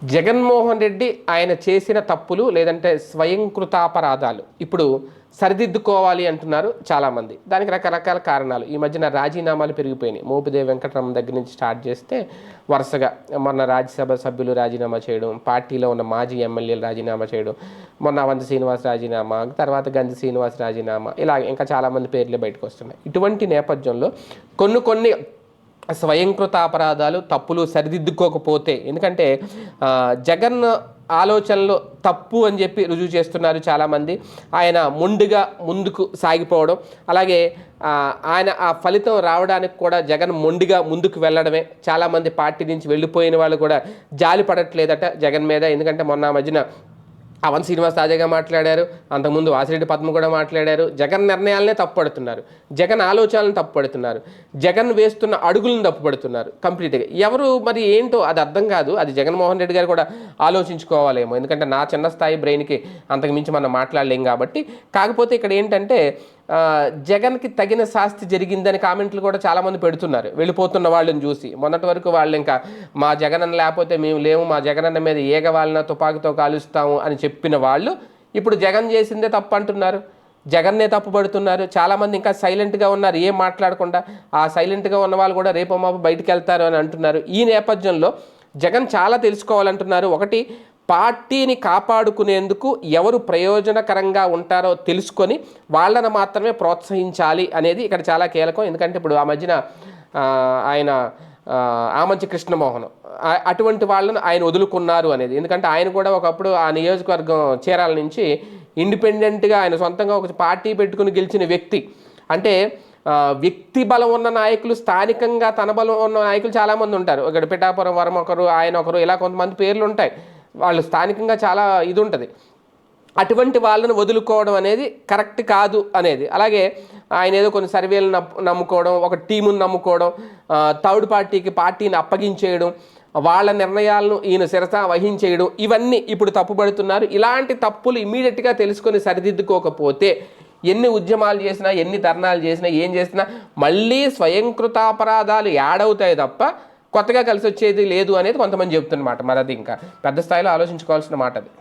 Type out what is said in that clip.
జగన్మోహన్ రెడ్డి ఆయన చేసిన తప్పులు లేదంటే స్వయంకృతాపరాధాలు ఇప్పుడు సరిదిద్దుకోవాలి అంటున్నారు చాలామంది. దానికి రకరకాల కారణాలు. ఈ మధ్యన రాజీనామాలు పెరిగిపోయినాయి. మోపిదేవి వెంకటరమణ దగ్గర నుంచి స్టార్ట్ చేస్తే వరుసగా మొన్న రాజ్యసభ సభ్యులు రాజీనామా చేయడం, పార్టీలో ఉన్న మాజీ ఎమ్మెల్యేలు రాజీనామా చేయడం, మొన్న అవంతి శ్రీనివాస్ రాజీనామా, తర్వాత గంజి శ్రీనివాస్ రాజీనామా, ఇలా ఇంకా చాలామంది పేర్లే బయటకు వస్తున్నాయి. ఇటువంటి నేపథ్యంలో కొన్ని స్వయంకృత అపరాధాలు తప్పులు సరిదిద్దుకోకపోతే, ఎందుకంటే జగన్ ఆలోచనలు తప్పు అని చెప్పి రుజువు చేస్తున్నారు చాలామంది. ఆయన మొండిగా ముందుకు సాగిపోవడం, అలాగే ఆయన ఆ ఫలితం రావడానికి కూడా జగన్ మొండిగా ముందుకు వెళ్ళడమే. చాలామంది పార్టీ నుంచి వెళ్ళిపోయిన వాళ్ళు కూడా జాలి పడట్లేదట జగన్ మీద. ఎందుకంటే మొన్న మధ్యన అవంతి శ్రీనివాస్ తాజాగా మాట్లాడారు, అంతకుముందు వాసిరెడ్డి పద్మ కూడా మాట్లాడారు. జగన్ నిర్ణయాలనే తప్పుపడుతున్నారు, జగన్ ఆలోచనలను తప్పుపడుతున్నారు, జగన్ వేస్తున్న అడుగులను తప్పుపడుతున్నారు కంప్లీట్గా. ఎవరు మరి ఏంటో అది అర్థం కాదు. అది జగన్మోహన్ రెడ్డి గారు కూడా ఆలోచించుకోవాలేమో, ఎందుకంటే నా చిన్న స్థాయి బ్రెయిన్కి అంతకు మించి మనం మాట్లాడలేం కాబట్టి. కాకపోతే ఇక్కడ ఏంటంటే జగన్కి తగిన శాస్తి జరిగిందని కామెంట్లు కూడా చాలామంది పెడుతున్నారు వెళ్ళిపోతున్న వాళ్ళని చూసి. మొన్నటి వరకు వాళ్ళు ఇంకా మా జగనన్న లేకపోతే మేము లేము, మా జగనన్న మీద ఏగ వాళ్ళన తుపాకీతో కాలుస్తాము అని చెప్పిన వాళ్ళు ఇప్పుడు జగన్ చేసిందే తప్పు అంటున్నారు, జగన్నే తప్పు పడుతున్నారు. చాలామంది ఇంకా సైలెంట్గా ఉన్నారు, ఏం మాట్లాడకుండా. ఆ సైలెంట్గా ఉన్న వాళ్ళు కూడా రేపు మాపు బయటికి వెళ్తారు అని అంటున్నారు. ఈ నేపథ్యంలో జగన్ చాలా తెలుసుకోవాలంటున్నారు. ఒకటి, పార్టీని కాపాడుకునేందుకు ఎవరు ప్రయోజనకరంగా ఉంటారో తెలుసుకొని వాళ్ళని మాత్రమే ప్రోత్సహించాలి అనేది ఇక్కడ చాలా కీలకం. ఎందుకంటే ఇప్పుడు ఆ మధ్యన ఆయన ఆమంచి కృష్ణమోహన్ అటువంటి వాళ్ళను ఆయన వదులుకున్నారు అనేది. ఎందుకంటే ఆయన కూడా ఒకప్పుడు ఆ నియోజకవర్గం చీరాల నుంచి ఇండిపెండెంట్గా ఆయన సొంతంగా ఒక పార్టీ పెట్టుకుని గెలిచిన వ్యక్తి. అంటే వ్యక్తి బలం ఉన్న నాయకులు, స్థానికంగా తన బలం ఉన్న నాయకులు చాలామంది ఉంటారు. ఇక్కడ పిఠాపురం వరం ఒకరు, ఆయన ఒకరు, ఇలా కొంతమంది పేర్లు ఉంటాయి. వాళ్ళు స్థానికంగా చాలా ఇది ఉంటుంది. అటువంటి వాళ్ళను వదులుకోవడం అనేది కరెక్ట్ కాదు అనేది. అలాగే ఆయన ఏదో కొన్ని సర్వేలను నమ్ముకోవడం, ఒక టీమును నమ్ముకోవడం, థర్డ్ పార్టీకి పార్టీని అప్పగించేయడం, వాళ్ళ నిర్ణయాలను ఈయన శిరస వహించేయడం, ఇవన్నీ ఇప్పుడు తప్పుపడుతున్నారు. ఇలాంటి తప్పులు ఇమీడియట్గా తెలుసుకొని సరిదిద్దుకోకపోతే ఎన్ని ఉద్యమాలు చేసినా, ఎన్ని ధర్నాలు చేసినా, ఏం చేసినా మళ్ళీ స్వయంకృతాపరాధాలు యాడ్ అవుతాయి తప్ప కొత్తగా కలిసి వచ్చేది లేదు అనేది కొంతమంది చెప్తున్నమాట. మరి అది ఇంకా పెద్ద స్థాయిలో ఆలోచించుకోవాల్సిన మాట అది.